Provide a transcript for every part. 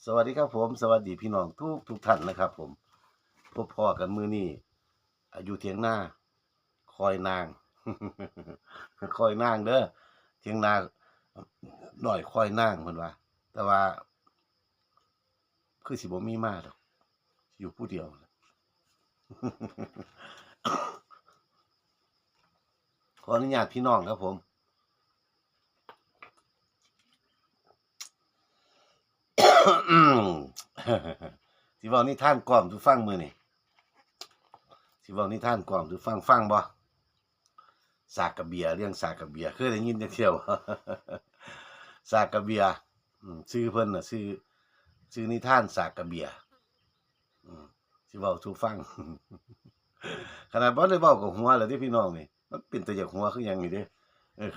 สวัสดีครับผมสวัสดีพี่น้องทุกท่านนะครับผมพบพ่อกันมือนี้อยู่เถียงนาคอยนางคอยนางเด้อเถียงนาหน่อยคอยนางเพิ่นว่าแต่ว่าคือสิบ่มีมาดอกอยู่ผู้เดียวขออนุญาตพี่น้องครับผมสิเว้านิทานกล่อมสู่ฟังมื้อนี้สิเว้านิทานกล่อมสู่ฟังบ่สากกระเบียเรื่องสากกระเบียเคยได้ยินจักเที่ยว สากกระเบียชื่อเพิ่นน่ะชื่อนิทานสากกระเบียอืมสิเว้าสู่ฟัง ขนาดบ่ได้เว้ากับหัวแล้วเด้พี่น้องนี่มันเป็นตาอยากหัวคือหยังนี่เด้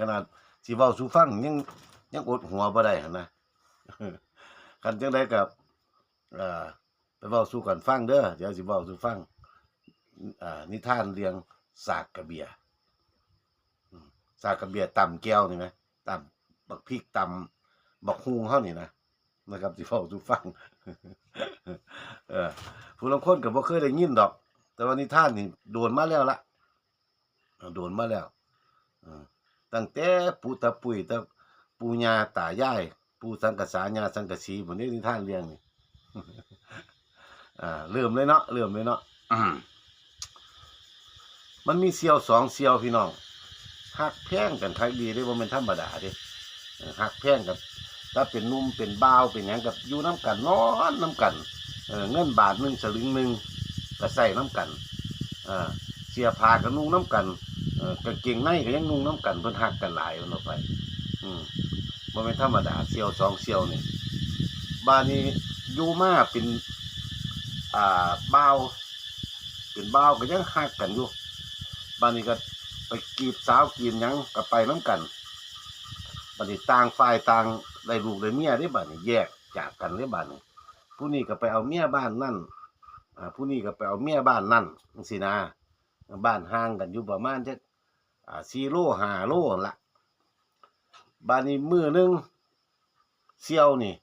ขนาดสิเว้าสู่ฟังยังอดหัวบ่ได้หั่นนะคันจังได๋ก็อ่าไปเว้าสู่กันฟังเด้อเดี๋ยวสิเว้าสู่ฟังนิทานเรื่องสากกระเบียอืมสากกระเบียตำแก้วนี่แหมตำบักพริกตำบักฮุงเฮานี่นะครับสิเว้าสู่ฟัง เออผู้ลางคนก็บ่เคยได้ยินดอก แต่ว่านิทานนี่โดนมาแล้วล่ะโดนมาแล้วเออตั้งแต่ปู่ตาปุ้ยตาปู่ย่าตายายปู่สังกะสาย่าสังกะสีพุ่นนี้นิทานเรื่องนี้เริ่มเลยเนาะมันมีเสี่ยวสองเสี่ยวพี่น้องฮักแพงกันคักดีเด้บ่แม่นธรรมดาเด้ฮักแพงกันถ้าเป็นหนุ่มเป็นบ่าวเป็นหยังก็อยู่นำกันนอนนำกันเงินบาทหนึ่งสลึงหนึ่งก็ใส่น้ำกันเสียผ้าก็นุ่งน้ำกันกางเกงในก็ยังนุ่งน้ำกันเพิ่นฮักกันหลายมันออกไปบ่แม่นธรรมดาเสี่ยวสองเสี่ยวนี่บ้านนี้อยู่มาเป็นบ่าวเป็นบ่าวก็ยังฮักกันอยู่บ้านนี้ก็ไปกีบสาวกีบหยังก็ไปน้ำกันบัดนี้ต่างฝ่ายต่างได้ลูกได้เมียเด้บัดนี้แยกจากกันเด้บัดนี้ผู้นี้ก็ไปเอาเมียบ้านนั่นผู้นี้ก็ไปเอาเมียบ้านนั่นจังซี่นะบ้านห่างกันอยู่ประมาณจัก4 โล 5 โลนั่นล่ะบัดนี้มื้อหนึงเสี่ยวนี่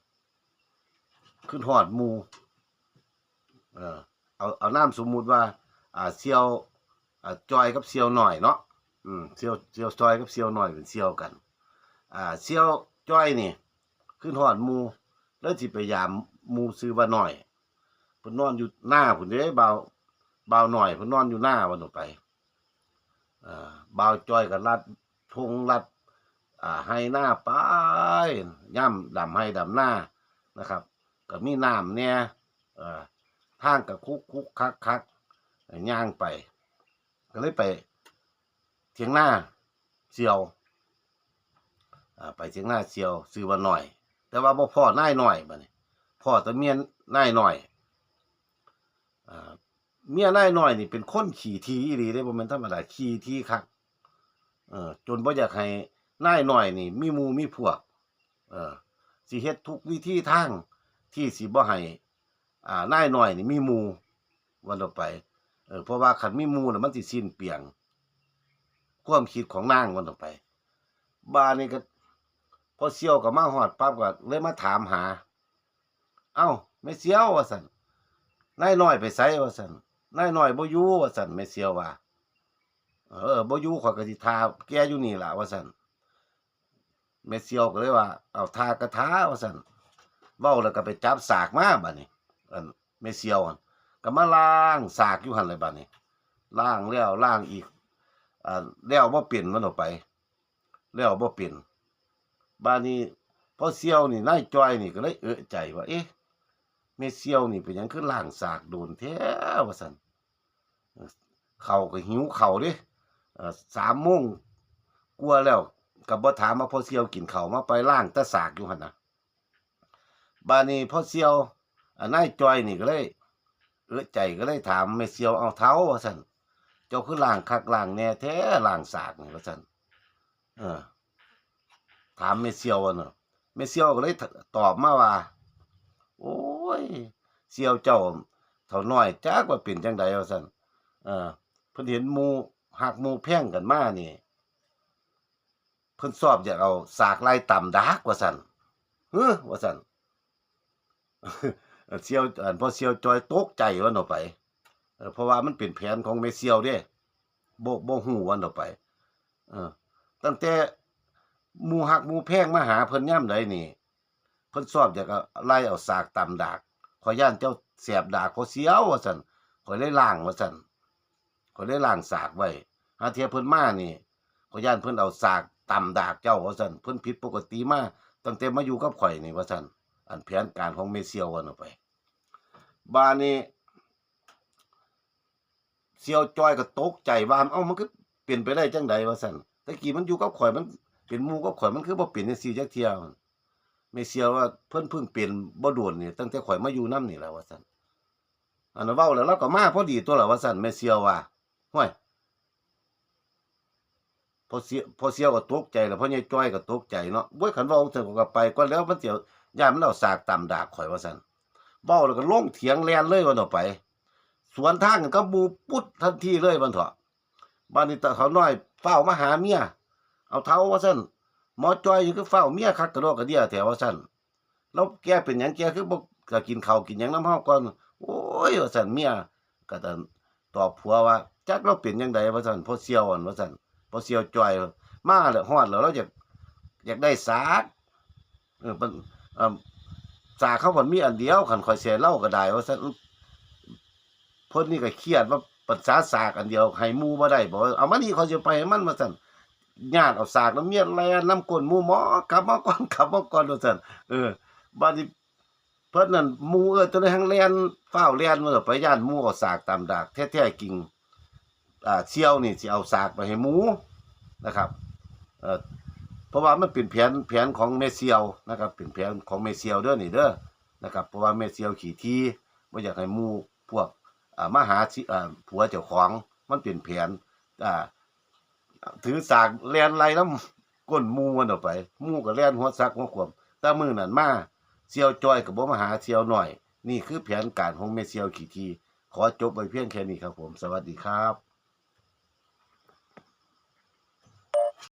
ขึ้นฮอดหมู่เอานามสมมุติว่าเสี่ยวจอยกับเสี่ยวน้อยเนาะเสี่ยวจอยกับเสี่ยวน้อยเป็นเสี่ยวกันเสี่ยวจ้อยนี่ขึ้นฮอดหมู่แล้วสิไปยามหมู่ชื่อว่าน้อยเพิ่นนอนอยู่หน้าพุ่นเด้บ่าวน้อยเพิ่นนอนอยู่หน้าวันต่อไปบ่าวจ้อยก็ลัดทงลัดไห้หน้าไปย่ำดำไห้ดำหน้านะครับก็มีน้ำแหน่ทางก็คุกคักย่างไปก็เลยไปเถียงนาเสี่ยวไปเถียงนาเสี่ยวชื่อว่าน้อยแต่ว่าบ่พ้อนายน้อยบัดนี้พ้อแต่เมียนายน้อยเมียนายน้อยนี่เป็นคนขี้ทีอีหลีเด้บ่แม่นธรรมดาขี้ทีคักจนบ่อยากให้นายน้อยนี่มีหมู่มีพวกสิเฮ็ดทุกวิธีทางที่สิบ่ให้นายน้อยนี่มีหมู่วันต่อไปเพราะว่าคันมีหมู่แล้วมันสิสิ้นเปลืองความคิดของนางวันต่อไปบ้านนี้ก็พอเสี่ยวก็มาฮอดปั๊บก็เลยมาถามหาเอ้าแม่เสี่ยวว่าซั่นนายน้อยไปไสว่าซั่นนายน้อยบ่อยู่ว่าซั่นแม่เสี่ยวว่าบ่อยู่ข้อยก็สิท่าแกอยู่นี่ล่ะว่าซั่นแม่เสี่ยวก็เลยว่าเอาท่ากะท่าว่าซั่นเว้าแล้วก็ไปจับสากมาบัดนี้แม่เสี่ยวก็มาล้างสากอยู่หั่นเลยบัดนี้ล้างแล้วล้างอีกแล้วบ่เป็นมันออกไปแล้วบ่เป็นบัดนี้พอเสี่ยวนี่นายจ้อยนี่ก็เลยใจว่าเอ๊ะแม่เสี่ยวนี่เป็นหยังคือล้างสากโดนแท้ว่าซั่นข้าวก็หิวข้าวเด้3 โมงกว่าแล้วก็บ่ถามว่าพ่อเสี่ยวกินข้าวมาไปล้างแต่สากอยู่หั่นน่ะบัดนี้พ่อเสี่ยวนายจ้อยนี่ก็เลยใจก็เลยถามแม่เสี่ยวเอาเท้าว่าซั่นเจ้าคือล้างคักล้างแน่แท้ล้างสากนี่ว่าซั่นถามแม่เสี่ยวเนาะแม่เสี่ยวก็เลยตอบมาว่าโอ้ยเสี่ยวเจ้าเฒ่าน้อยจักว่าเป็นจังไดว่าซั่นเพิ่นเห็นหมู่ฮักหมู่แพงกันมานี่เพิ่นชอบอยากเอาสากไล่ตำดากว่าซั่นว่าซั่น เสี่ยวพอเสี่ยวจอยตกใจวันต่อไปเพราะว่ามันเป็นแผนของแม่เสี่ยวเด้บ่ฮู้วันต่อไปเออตั้งแต่หมู่ฮักหมู่แพงมาหาเพิ่นยามใดนี่เพิ่นชอบอยากเอาไล่เอาสากตำดากข้อยย้านเจ้าแสบดากเขาเสียวว่าซั่นข้อยเลยล้างว่าซั่นข้อยเลยล้างสากไว้หาเที่ยเพิ่นมานี่ข้อยย้านเพิ่นเอาสากตำดากเจ้าว่าซั่นเพิ่นผิดปกติมาตั้งแต่มาอยู่กับข่อยนี่ว่าซั่นอันแผนการของแม่เสี่ยววันต่อไปบัดนี้เสี่ยวจ้อยก็ตกใจว่าเอ้ามันคือเป็นไปได้จังใดว่าซั่นแต่กี้มันอยู่กับข่อยมันเป็นหมู่กับข่อยมันคือบ่เป็นจังซี่จักเที่ยแม่เสี่ยวว่าเพิ่นเพิ่งเป็นบ่โดนนี่ตั้งแต่ข่อยมาอยู่นำนี่แหละว่าซั่นอันนั้นเว้าแล้วเราก็มาพอดีตัวล่ะว่าซั่นแม่เสี่ยวว่าฮ้วยพอเสี่ยวก็ตกใจแล้วพ่อใหญ่จ้อยก็ตกใจเนาะโอ๊ยคันเว้าจังซั่นข้อยก็ไปก่อนแล้วมันสิย้านมันเอาสากตำดากข่อยว่าซั่นเว้าแล้วก็ลงเถียงแล่นเลยว่าต่อไปสวนทางกันกับหมู่ปุ๊ดทันทีเลยบัดเถาะบัดนี้ตาเฒ่าน้อยฟ้าวมาหาเมียเอาเฒ่าว่าซั่นหมอจ้อยนี่คือฟ้าวเมียคักกะดอกกะเดี้ยแท้ว่าซั่นแล้วแกเป็นหยังแกคือบ่ก็กินข้าวกินหยังนำเฮาก่อนโอ้ยว่าซั่นเมียก็ตอบผัวว่าจักเราเป็นจังไดว่าซั่นพอเสี่ยวอั่นว่าซั่นพอเสี่ยวจ้อยมาแล้วฮอดแล้วเราอยากได้สากมันเอ่อสากเขาบ่มีอันเดียวคันข้อยสิให้เลาก็ได้ว่าซั่นเพิ่นนี่ก็เครียดว่าปรึกษาสากอันเดียวให้หมู่บ่ได้บอกว่าเอามานี่ข้อยสิไปให้มันว่าซั่นญาติเอาสากนำเมียแล่นนำก้นหมู่หมอกลับมาก่อนกลับมาก่อนว่าซั่นบัดนี้เพิ่นนั่นหมู่จนได้หังแล่นฟ้าวแล่นมาไปย้านหมู่เอาสากตำดากแท้ๆจริงเสี่ยวนี่สิเอาสากไปให้หมู่นะครับเอ่อเพราะว่ามันเป็นแผนของแม่เสี่ยวนะครับเป็นแผนของแม่เสี่ยวเด้อนี่เด้อนะครับเพราะว่าแม่เสี่ยวขี้ถี่บ่อยากให้หมู่พวกมาหาผัวเจ้าของมันเป็นแผนอ่าถือสากแล่นไล่นำก้นหมู่มันออกไปหมู่ก็แล่นหัวซักหัวขวมแต่มื้อนั้นมาเสี่ยวจ้อยก็บ่มาหาเสี่ยวน้อยนี่คือแผนการของแม่เสี่ยวขี้ถี่ขอจบไว้เพียงแค่นี้ครับผมสวัสดีครับ